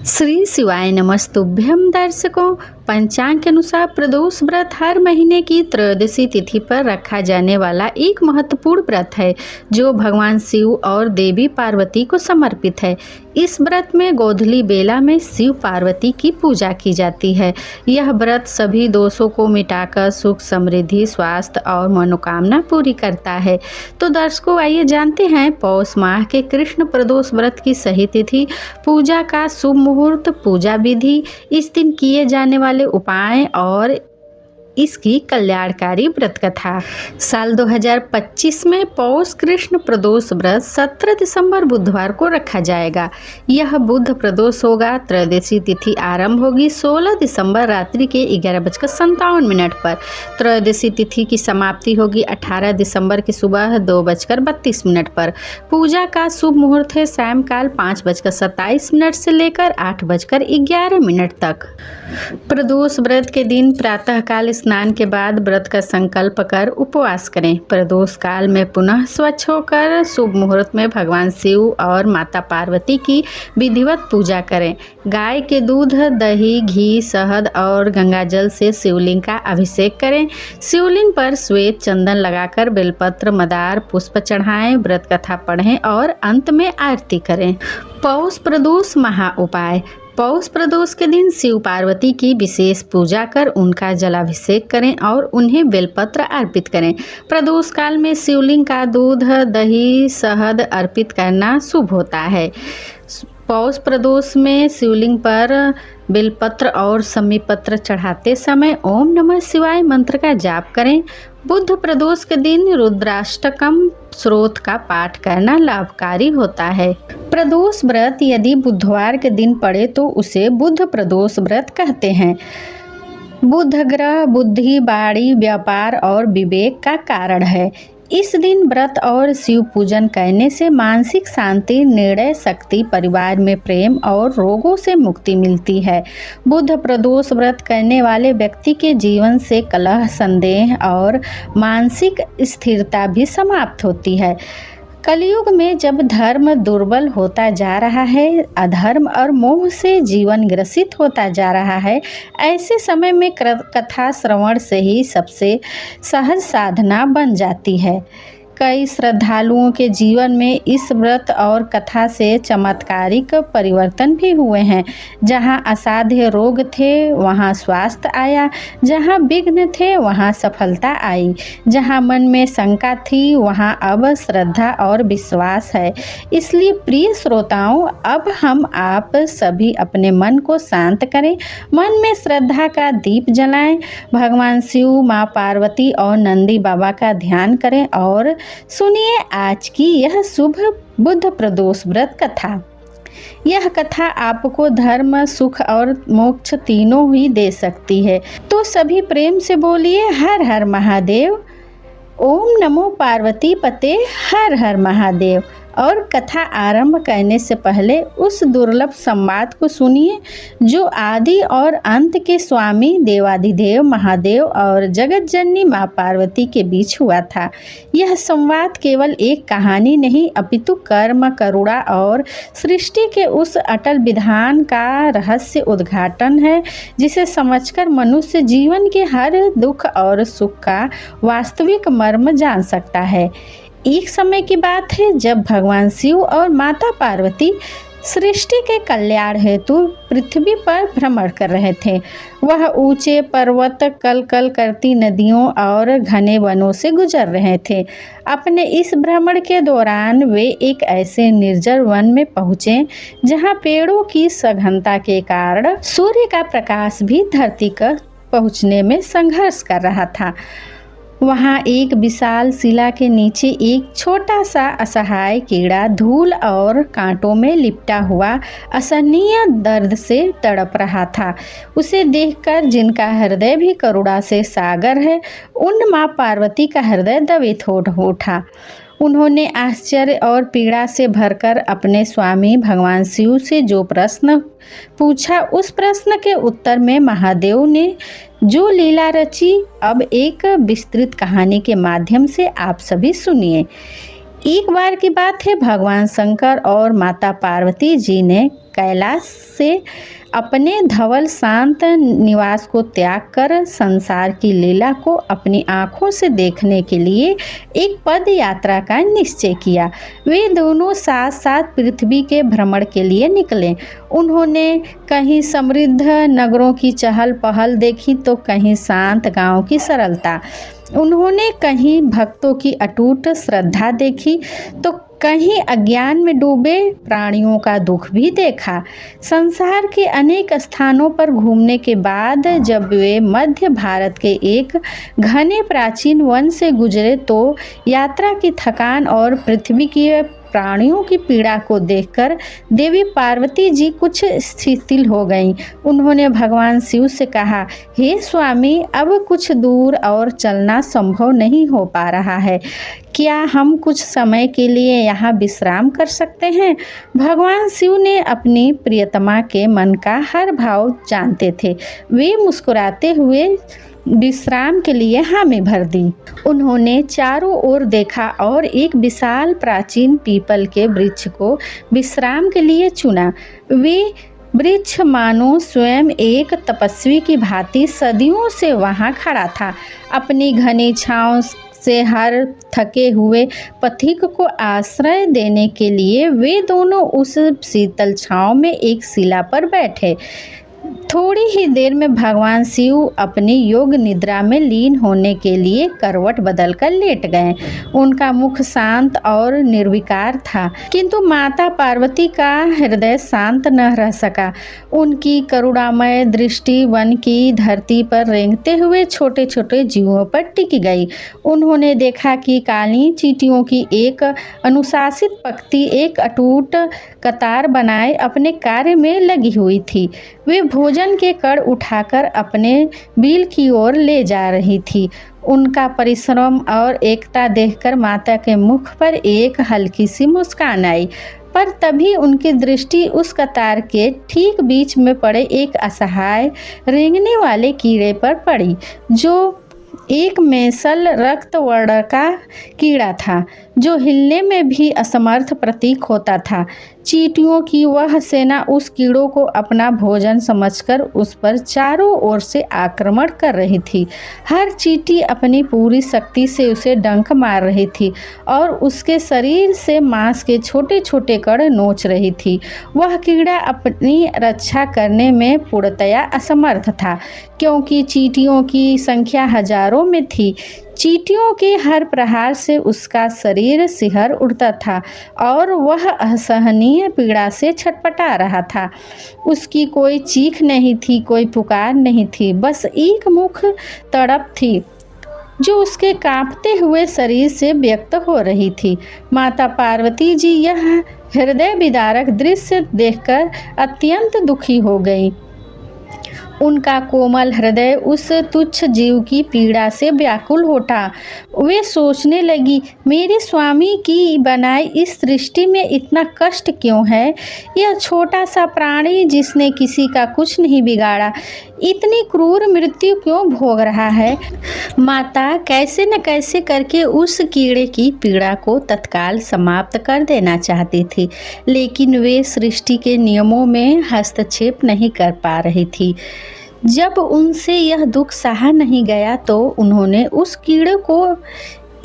श्री शिवाय नमस्तुभ्यम दर्शकों। पंचांग के अनुसार प्रदोष व्रत हर महीने की त्रयोदशी तिथि पर रखा जाने वाला एक महत्वपूर्ण व्रत है जो भगवान शिव और देवी पार्वती को समर्पित है। इस व्रत में गोधूली बेला में शिव पार्वती की पूजा की जाती है। यह व्रत सभी दोषों को मिटाकर सुख समृद्धि स्वास्थ्य और मनोकामना पूरी करता है। तो दर्शकों आइए जानते हैं पौष माह के कृष्ण प्रदोष व्रत की सही तिथि, पूजा का शुभ मुहूर्त, पूजा विधि, इस दिन किए जाने वाले उपाय और इसकी कल्याणकारी व्रत कथा। साल 2025 में पौष कृष्ण प्रदोष व्रत 17 दिसंबर बुधवार को रखा जाएगा। यह बुध प्रदोष होगा। त्रयोदशी तिथि आरंभ होगी 16 दिसंबर रात्रि के 11:57 पर। त्रयोदशी तिथि की समाप्ति होगी 18 दिसंबर की सुबह 2:32 पर। पूजा का शुभ मुहूर्त है सायंकाल 5:27 से लेकर 8:11 तक। प्रदोष व्रत के दिन प्रातःकाल स्नान के बाद व्रत का संकल्प कर उपवास करें। प्रदोष काल में पुनः स्वच्छ होकर शुभ मुहूर्त में भगवान शिव और माता पार्वती की विधिवत पूजा करें। गाय के दूध, दही, घी, शहद और गंगाजल से शिवलिंग का अभिषेक करें। शिवलिंग पर श्वेत चंदन लगाकर बेलपत्र, मदार, पुष्प चढ़ाएं, व्रत कथा पढ़ें और अंत में आरती करें। पौष प्रदोष महा उपाय। पौष प्रदोष के दिन शिव पार्वती की विशेष पूजा कर उनका जलाभिषेक करें और उन्हें बेलपत्र अर्पित करें। प्रदोष काल में शिवलिंग का दूध, दही, शहद अर्पित करना शुभ होता है। पौष प्रदोष में शिवलिंग पर बेलपत्र और समीपत्र चढ़ाते समय ओम नमः शिवाय मंत्र का जाप करें। बुध प्रदोष के दिन रुद्राष्टकम स्रोत का पाठ करना लाभकारी होता है। प्रदोष व्रत यदि बुधवार के दिन पड़े तो उसे बुध प्रदोष व्रत कहते हैं। बुध ग्रह बुद्धि, वाणी, व्यापार और विवेक का कारण है। इस दिन व्रत और शिव पूजन करने से मानसिक शांति, निर्णय शक्ति, परिवार में प्रेम और रोगों से मुक्ति मिलती है। बुध प्रदोष व्रत करने वाले व्यक्ति के जीवन से कलह, संदेह और मानसिक स्थिरता भी समाप्त होती है। कलयुग में जब धर्म दुर्बल होता जा रहा है, अधर्म और मोह से जीवन ग्रसित होता जा रहा है, ऐसे समय में कथा श्रवण से ही सबसे सहज साधना बन जाती है। कई श्रद्धालुओं के जीवन में इस व्रत और कथा से चमत्कारिक परिवर्तन भी हुए हैं। जहां असाध्य रोग थे वहां स्वास्थ्य आया, जहां विघ्न थे वहां सफलता आई, जहां मन में शंका थी वहां अब श्रद्धा और विश्वास है। इसलिए प्रिय श्रोताओं, अब हम आप सभी अपने मन को शांत करें, मन में श्रद्धा का दीप जलाएं, भगवान शिव, माँ पार्वती और नंदी बाबा का ध्यान करें और सुनिए आज की यह शुभ बुध प्रदोष व्रत कथा। यह कथा आपको धर्म, सुख और मोक्ष तीनों ही दे सकती है। तो सभी प्रेम से बोलिए हर हर महादेव। ओम नमो पार्वती पते, हर हर महादेव। और कथा आरंभ करने से पहले उस दुर्लभ संवाद को सुनिए जो आदि और अंत के स्वामी देवाधिदेव महादेव और जगत जननी माँ पार्वती के बीच हुआ था। यह संवाद केवल एक कहानी नहीं अपितु कर्म, करुणा और सृष्टि के उस अटल विधान का रहस्य उद्घाटन है जिसे समझकर मनुष्य जीवन के हर दुख और सुख का वास्तविक मर्म जान सकता है। एक समय की बात है जब भगवान शिव और माता पार्वती सृष्टि के कल्याण हेतु पृथ्वी पर भ्रमण कर रहे थे। वह ऊंचे पर्वत, कल कल करती नदियों और घने वनों से गुजर रहे थे। अपने इस भ्रमण के दौरान वे एक ऐसे निर्जन वन में पहुँचे जहाँ पेड़ों की सघनता के कारण सूर्य का प्रकाश भी धरती तक पहुँचने में संघर्ष कर रहा था। वहाँ एक विशाल शिला के नीचे एक छोटा सा असहाय कीड़ा धूल और कांटों में लिपटा हुआ असहनीय दर्द से तड़प रहा था। उसे देखकर जिनका हृदय भी करुणा से सागर है, उन माँ पार्वती का हृदय द्रवित हो उठा। उन्होंने आश्चर्य और पीड़ा से भरकर अपने स्वामी भगवान शिव से जो प्रश्न पूछा, उस प्रश्न के उत्तर में महादेव ने जो लीला रची, अब एक विस्तृत कहानी के माध्यम से आप सभी सुनिए। एक बार की बात है, भगवान शंकर और माता पार्वती जी ने कैलाश से अपने धवल शांत निवास को त्याग कर संसार की लीला को अपनी आँखों से देखने के लिए एक पद यात्रा का निश्चय किया। वे दोनों साथ साथ पृथ्वी के भ्रमण के लिए निकले। उन्होंने कहीं समृद्ध नगरों की चहल पहल देखी तो कहीं शांत गांव की सरलता। उन्होंने कहीं भक्तों की अटूट श्रद्धा देखी तो कहीं अज्ञान में डूबे प्राणियों का दुख भी देखा। संसार के अनेक स्थानों पर घूमने के बाद जब वे मध्य भारत के एक घने प्राचीन वन से गुजरे तो यात्रा की थकान और पृथ्वी की प्राणियों की पीड़ा को देखकर देवी पार्वती जी कुछ शिथिल हो गईं। उन्होंने भगवान शिव से कहा, हे स्वामी, अब कुछ दूर और चलना संभव नहीं हो पा रहा है। क्या हम कुछ समय के लिए यहाँ विश्राम कर सकते हैं? भगवान शिव ने अपनी प्रियतमा के मन का हर भाव जानते थे। वे मुस्कुराते हुए विश्राम के लिए हामी भर दी। उन्होंने चारों ओर देखा और एक विशाल प्राचीन पीपल के वृक्ष को विश्राम के लिए चुना। वे वृक्ष मानो स्वयं एक तपस्वी की भांति सदियों से वहां खड़ा था। अपनी घनी छांव से हर थके हुए पथिक को आश्रय देने के लिए वे दोनों उस शीतल छांव में एक शिला पर बैठे। थोड़ी ही देर में भगवान शिव अपनी योग निद्रा में लीन होने के लिए करवट बदलकर लेट गए। उनका मुख शांत और निर्विकार था, किंतु माता पार्वती का हृदय शांत न रह सका। उनकी करुणामय दृष्टि वन की धरती पर रेंगते हुए छोटे छोटे जीवों पर टिक गई। उन्होंने देखा कि काली चींटियों की एक अनुशासित पंक्ति एक अटूट कतार बनाए अपने कार्य में लगी हुई थी। वे भोजन के कड़ उठाकर अपने बिल की ओर ले जा रही थी। उनका परिश्रम और एकता देखकर माता के मुख पर एक हल्की सी मुस्कान आई, पर तभी उनकी दृष्टि उस कतार के ठीक बीच में पड़े एक असहाय रेंगने वाले कीड़े पर पड़ी, जो एक मेसल रक्त वर्ण का कीड़ा था, जो हिलने में भी असमर्थ प्रतीक होता था। चींटियों की वह सेना उस कीड़ों को अपना भोजन समझकर उस पर चारों ओर से आक्रमण कर रही थी। हर चींटी अपनी पूरी शक्ति से उसे डंक मार रही थी और उसके शरीर से मांस के छोटे छोटे कण नोच रही थी। वह कीड़ा अपनी रक्षा करने में पूर्णतया असमर्थ था, क्योंकि चींटियों की संख्या हजारों में थी। चींटियों के हर प्रहार से उसका शरीर सिहर उठता था और वह असहनीय पीड़ा से छटपटा रहा था। उसकी कोई चीख नहीं थी, कोई पुकार नहीं थी, बस एक मुख तड़प थी जो उसके कांपते हुए शरीर से व्यक्त हो रही थी। माता पार्वती जी यह हृदय विदारक दृश्य देखकर अत्यंत दुखी हो गई। उनका कोमल हृदय उस तुच्छ जीव की पीड़ा से व्याकुल उठा। वे सोचने लगी, मेरे स्वामी की बनाई इस सृष्टि में इतना कष्ट क्यों है? यह छोटा सा प्राणी जिसने किसी का कुछ नहीं बिगाड़ा, इतनी क्रूर मृत्यु क्यों भोग रहा है? माता कैसे न कैसे करके उस कीड़े की पीड़ा को तत्काल समाप्त कर देना चाहती थी, लेकिन वे सृष्टि के नियमों में हस्तक्षेप नहीं कर पा रही थी। जब उनसे यह दुख सहा नहीं गया तो उन्होंने उस कीड़े को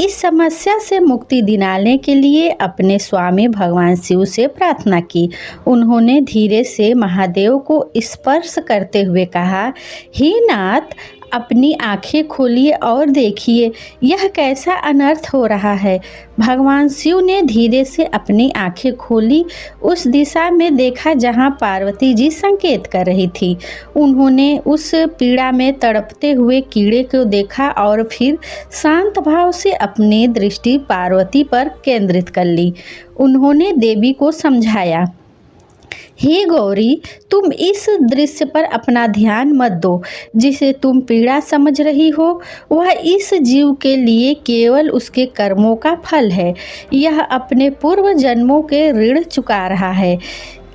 इस समस्या से मुक्ति दिलाने के लिए अपने स्वामी भगवान शिव से प्रार्थना की। उन्होंने धीरे से महादेव को स्पर्श करते हुए कहा, हे नाथ, अपनी आंखें खोलिए और देखिए यह कैसा अनर्थ हो रहा है। भगवान शिव ने धीरे से अपनी आंखें खोली, उस दिशा में देखा जहां पार्वती जी संकेत कर रही थी। उन्होंने उस पीड़ा में तड़पते हुए कीड़े को देखा और फिर शांत भाव से अपनी दृष्टि पार्वती पर केंद्रित कर ली। उन्होंने देवी को समझाया, हे गौरी, तुम इस दृश्य पर अपना ध्यान मत दो। जिसे तुम पीड़ा समझ रही हो वह इस जीव के लिए केवल उसके कर्मों का फल है। यह अपने पूर्व जन्मों के ऋण चुका रहा है।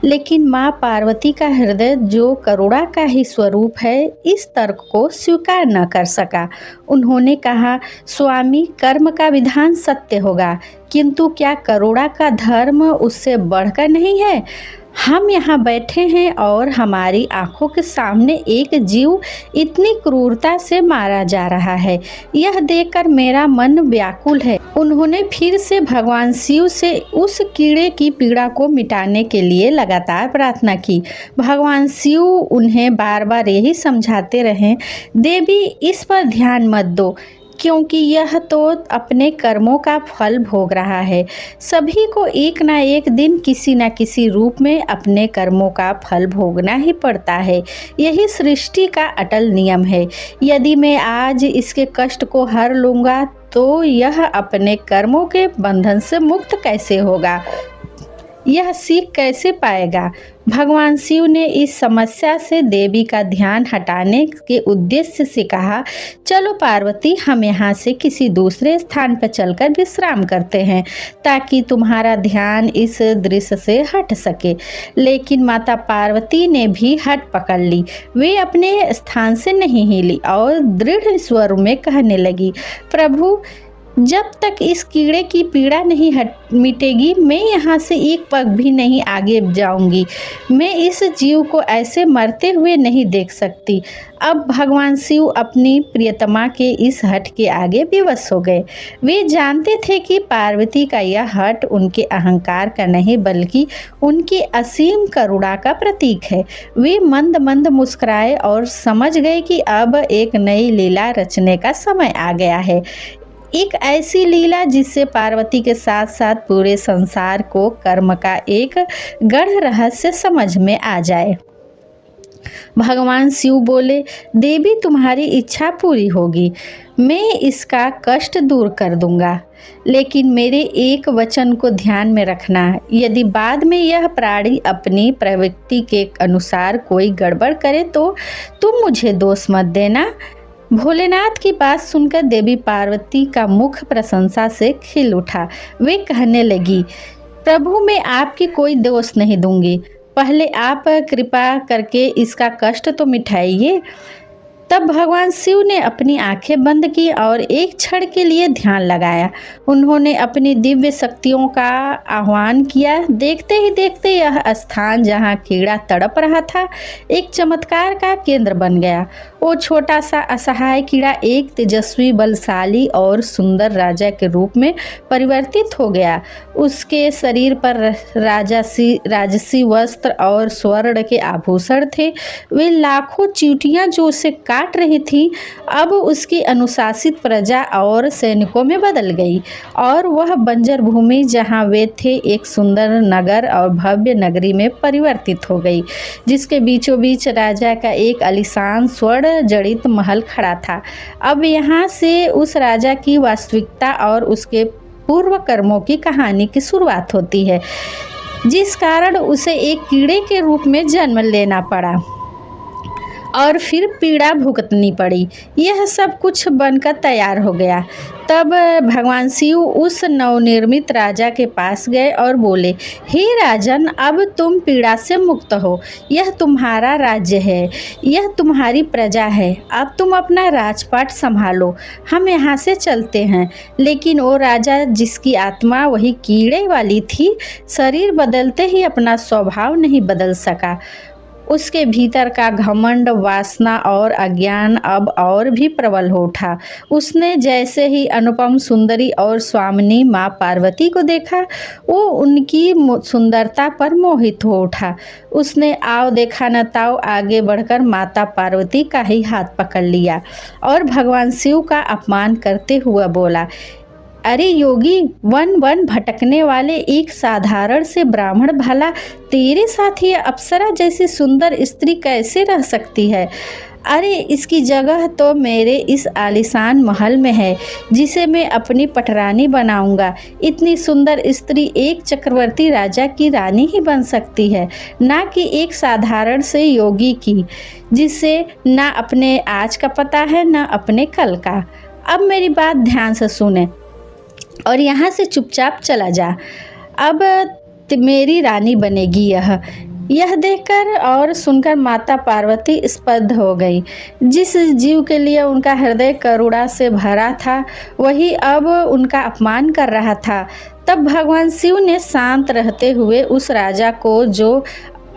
लेकिन माँ पार्वती का हृदय, जो करुणा का ही स्वरूप है, इस तर्क को स्वीकार न कर सका। उन्होंने कहा, स्वामी, कर्म का विधान सत्य होगा। किंतु क्या करुणा का धर्म उससे बढ़कर नहीं है? हम यहाँ बैठे हैं और हमारी आंखों के सामने एक जीव इतनी क्रूरता से मारा जा रहा है। यह देखकर मेरा मन व्याकुल है। उन्होंने फिर से भगवान शिव से उस कीड़े की पीड़ा को मिटाने के लिए लगातार प्रार्थना की। भगवान शिव उन्हें बार बार यही समझाते रहे, देवी इस पर ध्यान मत दो, क्योंकि यह तो अपने कर्मों का फल भोग रहा है। सभी को एक ना एक दिन किसी न किसी रूप में अपने कर्मों का फल भोगना ही पड़ता है। यही सृष्टि का अटल नियम है। यदि मैं आज इसके कष्ट को हर लूँगा तो यह अपने कर्मों के बंधन से मुक्त कैसे होगा, यह सीख कैसे पाएगा? भगवान शिव ने इस समस्या से देवी का ध्यान हटाने के उद्देश्य से कहा, चलो पार्वती, हम यहाँ से किसी दूसरे स्थान पर चलकर विश्राम करते हैं ताकि तुम्हारा ध्यान इस दृश्य से हट सके। लेकिन माता पार्वती ने भी हट पकड़ ली। वे अपने स्थान से नहीं हिली और दृढ़ स्वर में कहने लगी, प्रभु, जब तक इस कीड़े की पीड़ा नहीं मिटेगी मैं यहाँ से एक पग भी नहीं आगे जाऊंगी। मैं इस जीव को ऐसे मरते हुए नहीं देख सकती। अब भगवान शिव अपनी प्रियतमा के इस हट के आगे विवश हो गए। वे जानते थे कि पार्वती का यह हट उनके अहंकार का नहीं बल्कि उनकी असीम करुणा का प्रतीक है। वे मंद मंद मुस्कुराए और समझ गए कि अब एक नई लीला रचने का समय आ गया है। एक ऐसी लीला जिससे पार्वती के साथ साथ पूरे संसार को कर्म का एक गढ़ रहस्य समझ में आ जाए। भगवान शिव बोले, देवी, तुम्हारी इच्छा पूरी होगी। मैं इसका कष्ट दूर कर दूंगा, लेकिन मेरे एक वचन को ध्यान में रखना। यदि बाद में यह प्राणी अपनी प्रवृत्ति के अनुसार कोई गड़बड़ करे तो तुम मुझे दोष मत देना। भोलेनाथ की बात सुनकर देवी पार्वती का मुख प्रशंसा से खिल उठा। वे कहने लगी, प्रभु, मैं आपकी कोई दोष नहीं दूंगी। पहले आप कृपा करके इसका कष्ट तो मिटाइए। तब भगवान शिव ने अपनी आंखें बंद की और एक क्षण के लिए ध्यान लगाया। उन्होंने अपनी दिव्य शक्तियों का आह्वान किया। देखते ही देखते यह स्थान जहां कीड़ा तड़प रहा था एक चमत्कार का केंद्र बन गया। वो छोटा सा असहाय कीड़ा एक तेजस्वी, बलशाली और सुंदर राजा के रूप में परिवर्तित हो गया। उसके शरीर पर राजसी वस्त्र और स्वर्ण के आभूषण थे। वे लाखों चींटियां जो उसे काट रही थी अब उसकी अनुशासित प्रजा और सैनिकों में बदल गई और वह बंजर भूमि जहां वे थे एक सुंदर नगर और भव्य नगरी में परिवर्तित हो गई, जिसके बीचों बीच राजा का एक आलीशान स्वर्ण जड़ित महल खड़ा था। अब यहाँ से उस राजा की वास्तविकता और उसके पूर्व कर्मों की कहानी की शुरुआत होती है, जिस कारण उसे एक कीड़े के रूप में जन्म लेना पड़ा और फिर पीड़ा भुगतनी पड़ी। यह सब कुछ बनकर तैयार हो गया। तब भगवान शिव उस नवनिर्मित राजा के पास गए और बोले, हे राजन, अब तुम पीड़ा से मुक्त हो। यह तुम्हारा राज्य है, यह तुम्हारी प्रजा है। अब तुम अपना राजपाट संभालो, हम यहाँ से चलते हैं। लेकिन वो राजा, जिसकी आत्मा वही कीड़े वाली थी, शरीर बदलते ही अपना स्वभाव नहीं बदल सका। उसके भीतर का घमंड, वासना और अज्ञान अब और भी प्रबल हो उठा। उसने जैसे ही अनुपम सुंदरी और स्वामिनी माँ पार्वती को देखा, वो उनकी सुंदरता पर मोहित हो उठा। उसने आओ देखा न ताओ आगे बढ़कर माता पार्वती का ही हाथ पकड़ लिया और भगवान शिव का अपमान करते हुए बोला, अरे योगी, वन वन भटकने वाले एक साधारण से ब्राह्मण, भला तेरे साथ ये अप्सरा जैसी सुंदर स्त्री कैसे रह सकती है? अरे इसकी जगह तो मेरे इस आलीशान महल में है, जिसे मैं अपनी पटरानी बनाऊंगा। इतनी सुंदर स्त्री एक चक्रवर्ती राजा की रानी ही बन सकती है, ना कि एक साधारण से योगी की, जिसे ना अपने आज का पता है ना अपने कल का। अब मेरी बात ध्यान से सुने और यहाँ से चुपचाप चला जा। अब मेरी रानी बनेगी। यह देखकर और सुनकर माता पार्वती स्तब्ध हो गई। जिस जीव के लिए उनका हृदय करुणा से भरा था, वही अब उनका अपमान कर रहा था। तब भगवान शिव ने शांत रहते हुए उस राजा को, जो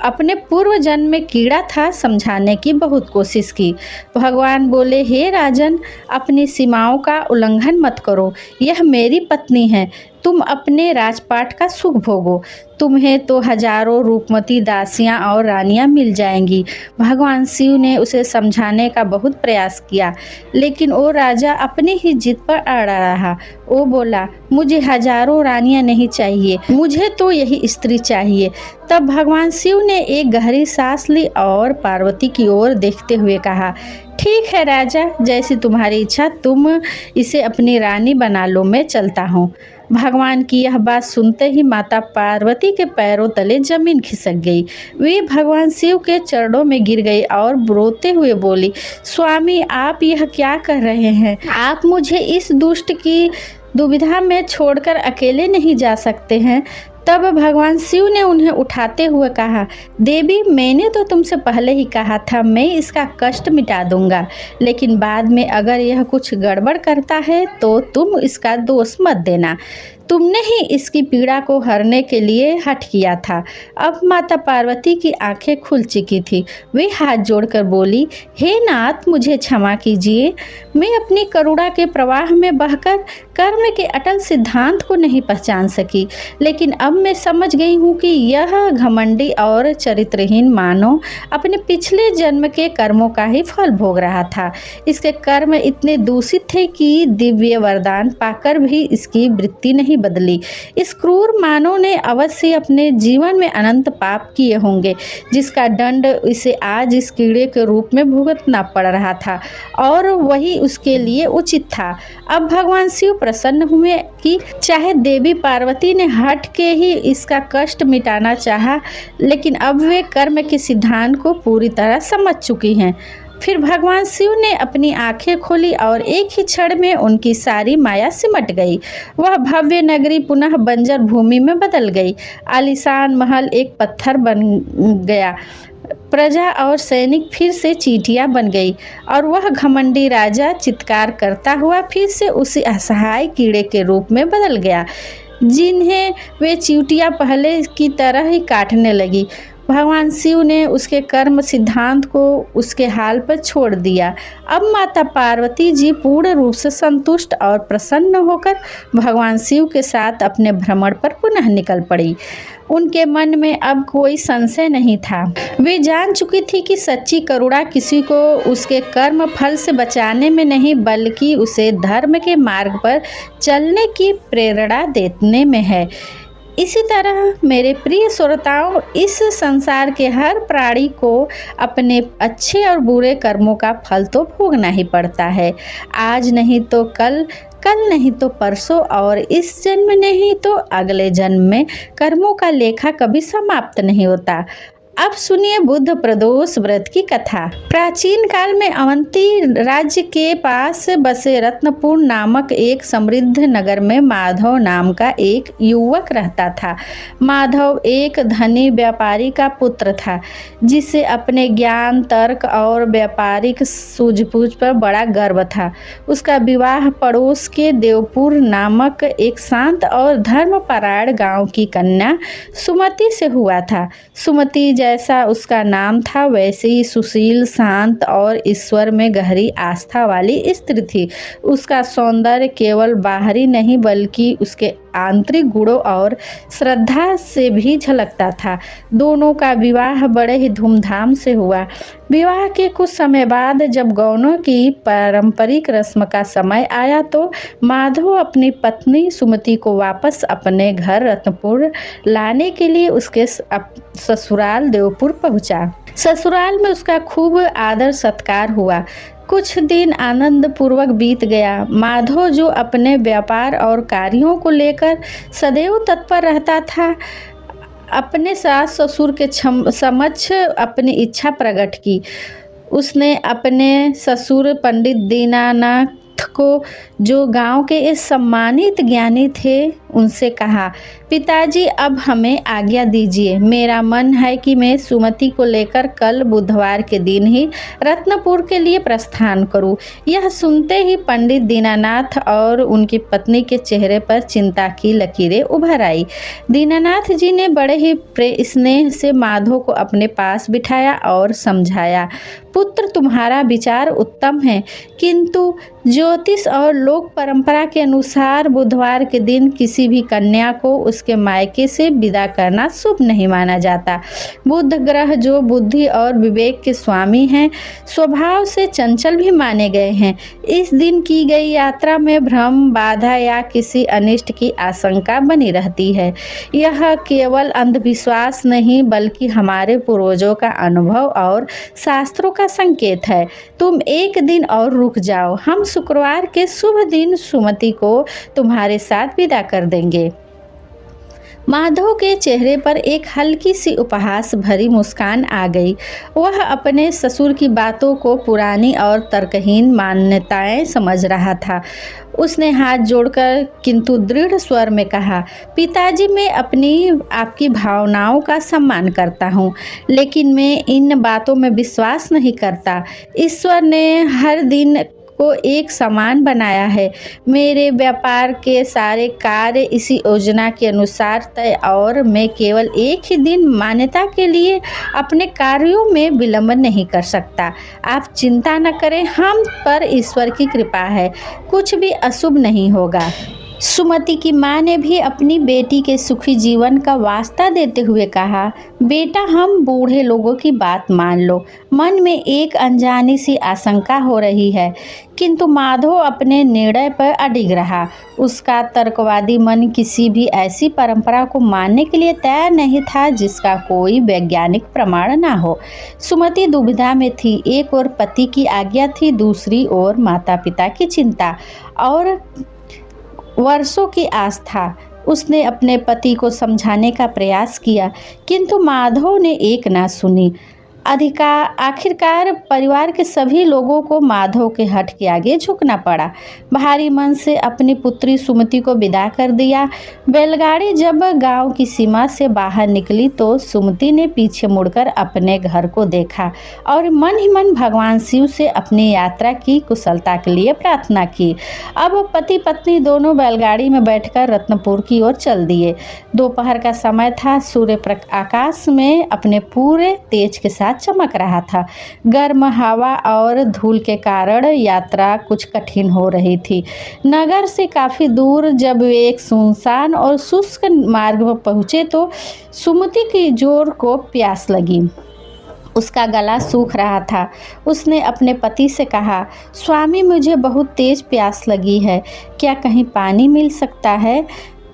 अपने पूर्व जन्म में कीड़ा था, समझाने की बहुत कोशिश की। भगवान बोले, हे राजन, अपनी सीमाओं का उल्लंघन मत करो। यह मेरी पत्नी है, तुम अपने राजपाट का सुख भोगो। तुम्हें तो हजारों रूपमती दासियां और रानियां मिल जाएंगी। भगवान शिव ने उसे समझाने का बहुत प्रयास किया, लेकिन वो राजा अपनी ही जिद पर अड़ा रहा। वो बोला, मुझे हजारों रानियां नहीं चाहिए, मुझे तो यही स्त्री चाहिए। तब भगवान शिव ने एक गहरी सांस ली और पार्वती की ओर देखते हुए कहा, ठीक है राजा, जैसी तुम्हारी इच्छा, तुम इसे अपनी रानी बना लो, मैं चलता हूँ। भगवान की यह बात सुनते ही माता पार्वती के पैरों तले जमीन खिसक गई। वे भगवान शिव के चरणों में गिर गई और रोते हुए बोली, स्वामी, आप यह क्या कर रहे हैं? आप मुझे इस दुष्ट की दुविधा में छोड़कर अकेले नहीं जा सकते हैं। तब भगवान शिव ने उन्हें उठाते हुए कहा, देवी, मैंने तो तुमसे पहले ही कहा था, मैं इसका कष्ट मिटा दूंगा, लेकिन बाद में अगर यह कुछ गड़बड़ करता है तो तुम इसका दोष मत देना। तुमने ही इसकी पीड़ा को हरने के लिए हठ किया था। अब माता पार्वती की आंखें खुल चुकी थी। वे हाथ जोड़कर बोली, हे नाथ, मुझे क्षमा कीजिए। मैं अपनी करुणा के प्रवाह में बहकर कर्म के अटल सिद्धांत को नहीं पहचान सकी, लेकिन अब मैं समझ गई हूँ कि यह घमंडी और चरित्रहीन मानव अपने पिछले जन्म के कर्मों का ही फल भोग रहा था। इसके कर्म इतने दूषित थे कि दिव्य वरदान पाकर भी इसकी वृत्ति नहीं बदली। इस क्रूर मानव ने अवश्य अपने जीवन में अनंत पाप किए होंगे, जिसका दंड इसे आज इस कीड़े के रूप में भुगतना पड़ रहा था, और वही उसके लिए उचित था। अब भगवान शिव प्रसन्न हुए कि चाहे देवी पार्वती ने हट के ही इसका कष्ट मिटाना चाहा, लेकिन अब वे कर्म के सिद्धांत को पूरी तरह समझ चुकी हैं। फिर भगवान शिव ने अपनी आंखें खोली और एक ही क्षण में उनकी सारी माया सिमट गई। वह भव्य नगरी पुनः बंजर भूमि में बदल गई। आलीशान महल एक पत्थर बन गया। प्रजा और सैनिक फिर से चींटियां बन गई, और वह घमंडी राजा चित्कार करता हुआ फिर से उसी असहाय कीड़े के रूप में बदल गया, जिन्हें वे चींटियां पहले की तरह ही काटने लगी। भगवान शिव ने उसके कर्म सिद्धांत को उसके हाल पर छोड़ दिया। अब माता पार्वती जी पूर्ण रूप से संतुष्ट और प्रसन्न होकर भगवान शिव के साथ अपने भ्रमण पर पुनः निकल पड़ी। उनके मन में अब कोई संशय नहीं था। वे जान चुकी थी कि सच्ची करुणा किसी को उसके कर्म फल से बचाने में नहीं, बल्कि उसे धर्म के मार्ग पर चलने की प्रेरणा देने में है। इसी तरह मेरे प्रिय श्रोताओं, इस संसार के हर प्राणी को अपने अच्छे और बुरे कर्मों का फल तो भोगना ही पड़ता है। आज नहीं तो कल, कल नहीं तो परसों, और इस जन्म नहीं तो अगले जन्म में कर्मों का लेखा कभी समाप्त नहीं होता। अब सुनिए बुद्ध प्रदोष व्रत की कथा। प्राचीन काल में अवंती राज्य के पास बसे रत्नपुर नामक एक समृद्ध नगर में माधव नाम का एक युवक रहता था। माधव एक धनी व्यापारी का पुत्र था, जिसे अपने ज्ञान, तर्क और व्यापारिक सूझबूझ पर बड़ा गर्व था। उसका विवाह पड़ोस के देवपुर नामक एक शांत और धर्मपरायण गांव की कन्या सुमति से हुआ था। सुमति जैसा उसका नाम था, वैसे ही सुशील, शांत और ईश्वर में गहरी आस्था वाली स्त्री थी। उसका सौंदर्य केवल बाहरी नहीं, बल्कि उसके आंतरिक गुणों और श्रद्धा से भी झलकता था। दोनों का विवाह बड़े ही धूमधाम से हुआ। विवाह के कुछ समय बाद जब गौनों की पारंपरिक रस्म का समय आया, तो माधव अपनी पत्नी सुमति को वापस अपने घर रत्नपुर लाने के लिए उसके ससुराल देवपुर पहुंचा। ससुराल में उसका खूब आदर सत्कार हुआ। कुछ दिन आनंद पूर्वक बीत गया। माधव, जो अपने व्यापार और कार्यों को लेकर सदैव तत्पर रहता था, अपने सास ससुर के समक्ष अपनी इच्छा प्रकट की। उसने अपने ससुर पंडित दीनानाथ को, जो गांव के इस सम्मानित ज्ञानी थे, उनसे कहा, पिताजी अब हमें आज्ञा दीजिए। मेरा मन है कि मैं सुमति को लेकर कल बुधवार के दिन ही रत्नपुर के लिए प्रस्थान करूं। यह सुनते ही पंडित दीनानाथ और उनकी पत्नी के चेहरे पर चिंता की लकीरें उभर आई। दीनानाथ जी ने बड़े ही स्नेह से माधव को अपने पास बिठाया और समझाया, पुत्र तुम्हारा विचार उत्तम है, किंतु ज्योतिष और लोक परंपरा के अनुसार बुधवार के दिन किसी भी कन्या को उसके मायके से विदा करना शुभ नहीं माना जाता। बुध ग्रह जो बुद्धि और विवेक के स्वामी हैं, स्वभाव से चंचल भी माने गए हैं। इस दिन की गई यात्रा में भ्रम, बाधा या किसी अनिष्ट की आशंका बनी रहती है। यह केवल अंधविश्वास नहीं बल्कि हमारे पूर्वजों का अनुभव और शास्त्रों का संकेत है। तुम एक दिन और रुक जाओ, हम शुक्रवार के शुभ दिन सुमति को तुम्हारे साथ विदा कर देंगे। माधव के चेहरे पर एक हल्की सी उपहास भरी मुस्कान आ गई। वह अपने ससुर की बातों को पुरानी और तर्कहीन मान्यताएं समझ रहा था। उसने हाथ जोड़कर किंतु दृढ़ स्वर में कहा, पिताजी मैं आपकी भावनाओं का सम्मान करता हूँ, लेकिन मैं इन बातों में विश्वास नहीं करता। ईश्वर ने हर दिन को एक समान बनाया है। मेरे व्यापार के सारे कार्य इसी योजना के अनुसार तय और मैं केवल एक ही दिन मान्यता के लिए अपने कार्यों में विलंब नहीं कर सकता। आप चिंता न करें, हम पर ईश्वर की कृपा है, कुछ भी अशुभ नहीं होगा। सुमति की मां ने भी अपनी बेटी के सुखी जीवन का वास्ता देते हुए कहा, बेटा हम बूढ़े लोगों की बात मान लो। मन में एक अनजानी सी आशंका हो रही है, किंतु माधव अपने निर्णय पर अडिग रहा। उसका तर्कवादी मन किसी भी ऐसी परंपरा को मानने के लिए तैयार नहीं था जिसका कोई वैज्ञानिक प्रमाण ना हो। सुमति दुविधा में थी, एक ओर पति की आज्ञा थी, दूसरी ओर माता पिता की चिंता और वर्षों की आस्था। उसने अपने पति को समझाने का प्रयास किया, किंतु माधव ने एक ना सुनी। आखिरकार परिवार के सभी लोगों को माधव के हठ के आगे झुकना पड़ा। भारी मन से अपनी पुत्री सुमति को विदा कर दिया। बैलगाड़ी जब गांव की सीमा से बाहर निकली तो सुमति ने पीछे मुड़कर अपने घर को देखा और मन ही मन भगवान शिव से अपनी यात्रा की कुशलता के लिए प्रार्थना की। अब पति पत्नी दोनों बैलगाड़ी में बैठकर रत्नपुर की ओर चल दिए। दोपहर का समय था। सूर्य आकाश में अपने पूरे तेज के साथ चमक रहा था। गर्म हवा और धूल के कारण यात्रा कुछ कठिन हो रही थी। नगर से काफी दूर जब वे एक सुनसान और शुष्क मार्ग पर पहुंचे तो सुमति की जोर को प्यास लगी। उसका गला सूख रहा था। उसने अपने पति से कहा, स्वामी मुझे बहुत तेज प्यास लगी है, क्या कहीं पानी मिल सकता है?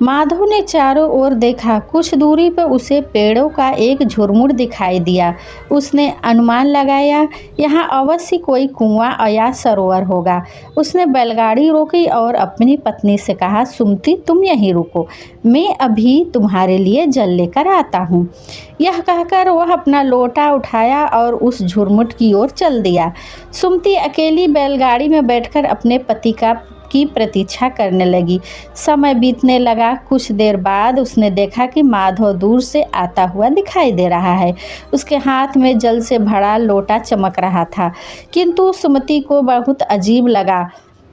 माधव ने चारों ओर देखा। कुछ दूरी पर उसे पेड़ों का एक झुरमुट दिखाई दिया। उसने अनुमान लगाया, यहाँ अवश्य कोई कुआं या सरोवर होगा। उसने बैलगाड़ी रोकी और अपनी पत्नी से कहा, सुमति तुम यहीं रुको, मैं अभी तुम्हारे लिए जल लेकर आता हूँ। यह कहकर वह अपना लोटा उठाया और उस झुरमुट की ओर चल दिया। सुमति अकेली बैलगाड़ी में बैठकर अपने पति की प्रतीक्षा करने लगी। समय बीतने लगा। कुछ देर बाद उसने देखा कि माधव दूर से आता हुआ दिखाई दे रहा है। उसके हाथ में जल से भरा लोटा चमक रहा था, किंतु सुमति को बहुत अजीब लगा।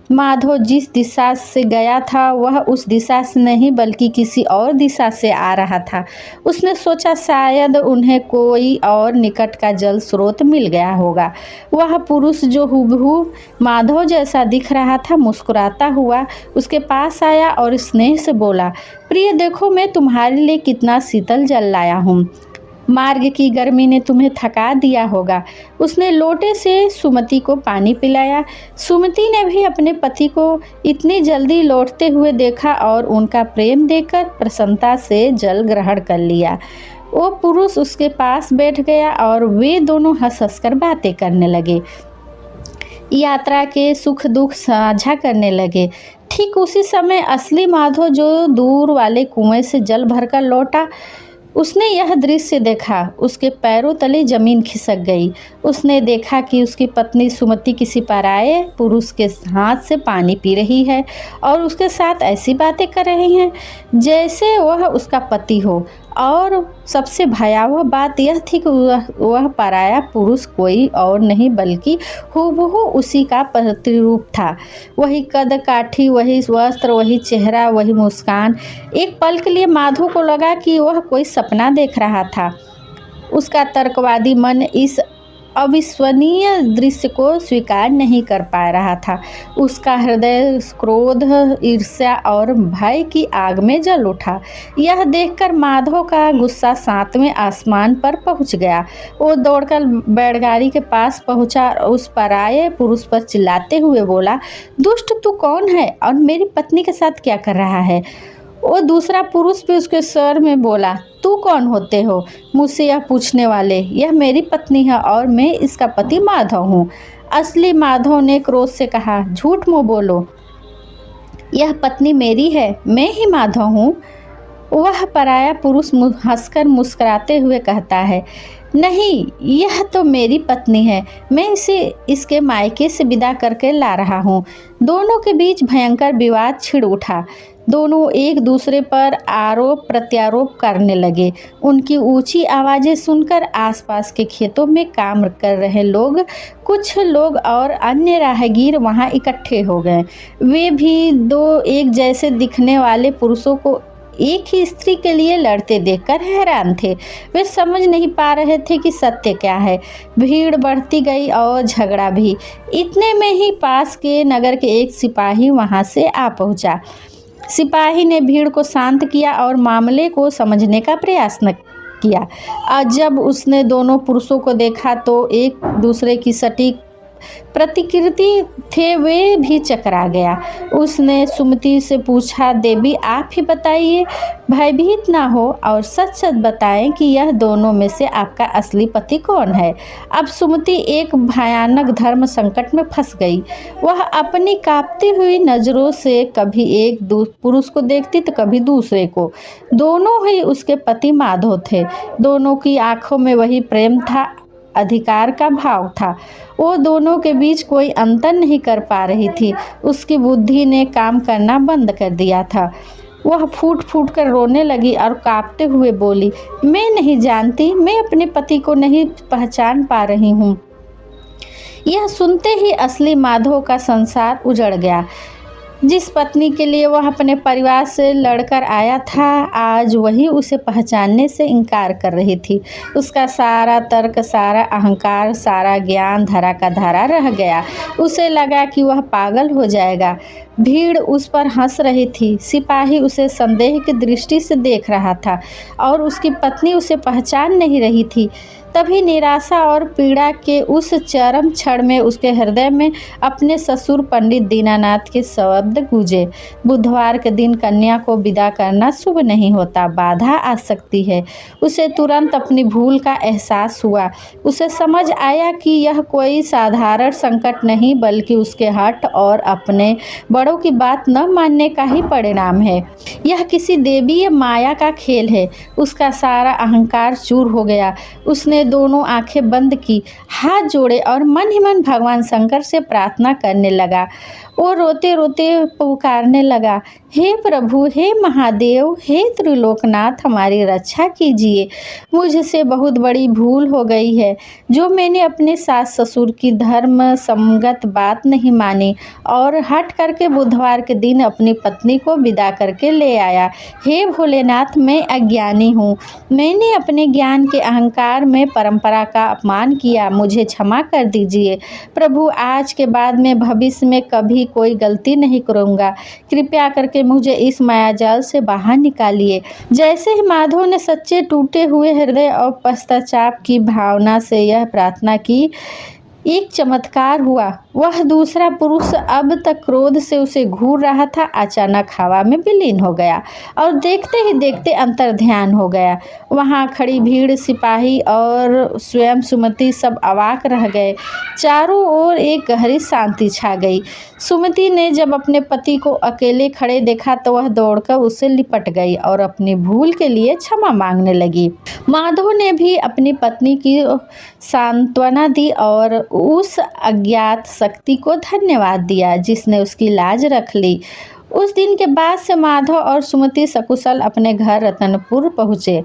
माधव जिस दिशा से गया था वह उस दिशा से नहीं बल्कि किसी और दिशा से आ रहा था। उसने सोचा शायद उन्हें कोई और निकट का जल स्रोत मिल गया होगा। वह पुरुष जो हूबहू माधव जैसा दिख रहा था मुस्कुराता हुआ उसके पास आया और स्नेह से बोला, प्रिय देखो मैं तुम्हारे लिए कितना शीतल जल लाया हूँ। मार्ग की गर्मी ने तुम्हें थका दिया होगा। उसने लोटे से सुमति को पानी पिलाया। सुमति ने भी अपने पति को इतनी जल्दी लौटते हुए देखा और उनका प्रेम देखकर प्रसन्नता से जल ग्रहण कर लिया। वो पुरुष उसके पास बैठ गया और वे दोनों हंस हंस कर बातें करने लगे, यात्रा के सुख दुख साझा करने लगे। ठीक उसी समय असली माधव जो दूर वाले कुएं से जल भरकर लौटा उसने यह दृश्य देखा, उसके पैरों तले जमीन खिसक गई। उसने देखा कि उसकी पत्नी सुमति किसी पराये पुरुष के हाथ से पानी पी रही है और उसके साथ ऐसी बातें कर रही हैं जैसे वह उसका पति हो। और सबसे भयावह बात यह थी कि वह पराया पुरुष कोई और नहीं बल्कि हूबहू उसी का प्रतिरूप था। वही कद काठी, वही वस्त्र, वही चेहरा, वही मुस्कान। एक पल के लिए माधव को लगा कि वह कोई सपना देख रहा था। उसका तर्कवादी मन इस अविश्वसनीय दृश्य को स्वीकार नहीं कर पा रहा था। उसका हृदय क्रोध, ईर्ष्या और भय की आग में जल उठा। यह देखकर माधव का गुस्सा 7वें आसमान पर पहुंच गया। वो दौड़कर बैलगाड़ी के पास पहुंचा और उस पराये पुरुष पर चिल्लाते हुए बोला, दुष्ट, तू कौन है और मेरी पत्नी के साथ क्या कर रहा है? वो दूसरा पुरुष भी उसके स्वर में बोला, तू कौन होते हो मुझसे यह पूछने वाले? यह मेरी पत्नी है और मैं इसका पति माधव हूँ। असली माधव ने क्रोध से कहा, झूठ मत बोलो, यह पत्नी मेरी है, मैं ही माधव हूँ। वह पराया पुरुष हंसकर मुस्कुराते हुए कहता है, नहीं, यह तो मेरी पत्नी है, मैं इसे इसके मायके से विदा करके ला रहा हूँ। दोनों के बीच भयंकर विवाद छिड़ उठा। दोनों एक दूसरे पर आरोप प्रत्यारोप करने लगे। उनकी ऊंची आवाज़ें सुनकर आसपास के खेतों में काम कर रहे लोग, कुछ लोग और अन्य राहगीर वहां इकट्ठे हो गए। वे भी दो एक जैसे दिखने वाले पुरुषों को एक ही स्त्री के लिए लड़ते देखकर हैरान थे। वे समझ नहीं पा रहे थे कि सत्य क्या है। भीड़ बढ़ती गई और झगड़ा भी। इतने में ही पास के नगर के एक सिपाही वहां से आ पहुंचा। सिपाही ने भीड़ को शांत किया और मामले को समझने का प्रयास न किया। और जब उसने दोनों पुरुषों को देखा तो एक दूसरे की सटीक प्रतिकृति थे, वे भी चकरा गया। उसने सुमति से पूछा, देवी आप ही बताइए, भयभीत ना हो और सच सच बताएं कि यह दोनों में से आपका असली पति कौन है। अब सुमति एक भयानक धर्म संकट में फंस गई। वह अपनी कांपती हुई नजरों से कभी एक पुरुष को देखती तो कभी दूसरे को। दोनों ही उसके पति माधव थे। दोनों की आंखों में वही प्रेम था, अधिकार का भाव था। वो दोनों के बीच कोई अंतर नहीं कर पा रही थी। उसकी बुद्धि ने काम करना बंद कर दिया था। वह फूट फूट कर रोने लगी और कांपते हुए बोली, मैं नहीं जानती, मैं अपने पति को नहीं पहचान पा रही हूँ। यह सुनते ही असली माधव का संसार उजड़ गया। जिस पत्नी के लिए वह अपने परिवार से लड़कर आया था, आज वही उसे पहचानने से इनकार कर रही थी। उसका सारा तर्क, सारा अहंकार, सारा ज्ञान धरा का धरा रह गया। उसे लगा कि वह पागल हो जाएगा। भीड़ उस पर हंस रही थी। सिपाही उसे संदेह की दृष्टि से देख रहा था और उसकी पत्नी उसे पहचान नहीं रही थी। तभी निराशा और पीड़ा के उस चरम क्षण में उसके हृदय में अपने ससुर पंडित दीनानाथ के शब्द गूंजे, बुधवार के दिन कन्या को विदा करना शुभ नहीं होता, बाधा आ सकती है। उसे तुरंत अपनी भूल का एहसास हुआ। उसे समझ आया कि यह कोई साधारण संकट नहीं बल्कि उसके हठ और अपने बड़ों की बात न मानने का ही परिणाम है। यह किसी देवीय माया का खेल है। उसका सारा अहंकार चूर हो गया। उसने दोनों आंखें बंद की, हाथ जोड़े और मन ही मन भगवान शंकर से प्रार्थना करने लगा। वो रोते रोते पुकारने लगा, हे प्रभु, हे महादेव, हे त्रिलोकनाथ, हमारी रक्षा कीजिए। मुझसे बहुत बड़ी भूल हो गई है जो मैंने अपने सास ससुर की धर्म संगत बात नहीं मानी और हट करके बुधवार के दिन अपनी पत्नी को विदा करके ले आया। हे भोलेनाथ, मैं अज्ञानी हूँ। मैंने अपने ज्ञान के अहंकार में परंपरा का अपमान किया। मुझे क्षमा कर दीजिए प्रभु। आज के बाद मैं भविष्य में कभी कोई गलती नहीं करूँगा। कृपया करके मुझे इस मायाजाल से बाहर निकालिए। जैसे ही माधव ने सच्चे टूटे हुए हृदय और पश्चाताप की भावना से यह प्रार्थना की, एक चमत्कार हुआ। वह दूसरा पुरुष अब तक क्रोध से उसे घूर रहा था, अचानक हवा में विलीन हो गया और देखते ही देखते अंतर्ध्यान हो गया। वहां खड़ी भीड़, सिपाही और स्वयं सुमति सब अवाक रह गए। चारों ओर एक गहरी शांति छा गई। सुमति ने जब अपने पति को अकेले खड़े देखा तो वह दौड़कर उससे लिपट गई और अपनी भूल के लिए क्षमा मांगने लगी। माधव ने भी अपनी पत्नी की सांत्वना दी और उस अज्ञात शक्ति को धन्यवाद दिया जिसने उसकी लाज रख ली। उस दिन के बाद से माधव और सुमति सकुशल अपने घर रतनपुर पहुँचे।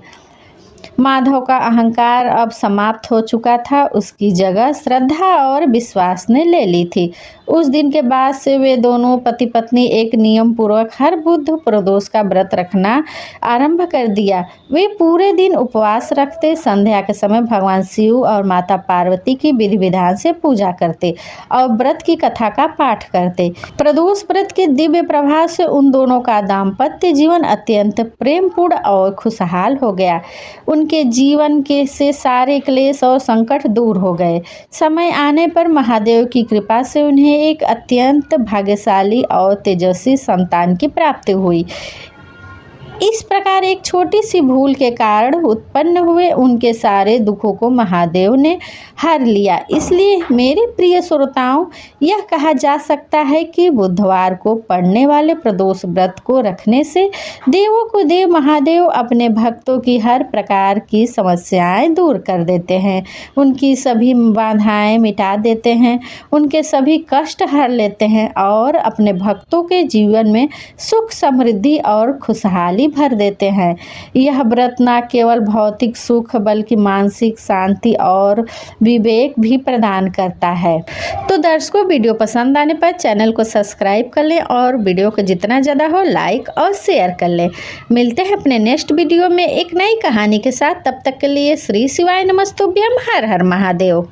माधव का अहंकार अब समाप्त हो चुका था, उसकी जगह श्रद्धा और विश्वास ने ले ली थी। उस दिन के बाद से वे दोनों पति पत्नी एक नियम पूर्वक हर बुध प्रदोष का व्रत रखना आरंभ कर दिया। वे पूरे दिन उपवास रखते, संध्या के समय भगवान शिव और माता पार्वती की विधि विधान से पूजा करते और व्रत की कथा का पाठ करते। प्रदोष व्रत के दिव्य प्रभाव से उन दोनों का दाम्पत्य जीवन अत्यंत प्रेमपूर्ण और खुशहाल हो गया। उनके जीवन के से सारे क्लेश और संकट दूर हो गए। समय आने पर महादेव की कृपा से उन्हें एक अत्यंत भाग्यशाली और तेजस्वी संतान की प्राप्ति हुई। इस प्रकार एक छोटी सी भूल के कारण उत्पन्न हुए उनके सारे दुखों को महादेव ने हर लिया। इसलिए मेरे प्रिय श्रोताओं, यह कहा जा सकता है कि बुधवार को पड़ने वाले प्रदोष व्रत को रखने से देवों को देव महादेव अपने भक्तों की हर प्रकार की समस्याएं दूर कर देते हैं, उनकी सभी बाधाएं मिटा देते हैं, उनके सभी कष्ट हर लेते हैं और अपने भक्तों के जीवन में सुख, समृद्धि और खुशहाली भर देते हैं। यह व्रत न केवल भौतिक सुख बल्कि मानसिक शांति और विवेक भी प्रदान करता है। तो दर्शकों, वीडियो पसंद आने पर चैनल को सब्सक्राइब कर लें और वीडियो को जितना ज़्यादा हो लाइक और शेयर कर लें। मिलते हैं अपने नेक्स्ट वीडियो में एक नई कहानी के साथ। तब तक के लिए श्री शिवाय नमस्तुभ्यम। हर हर महादेव।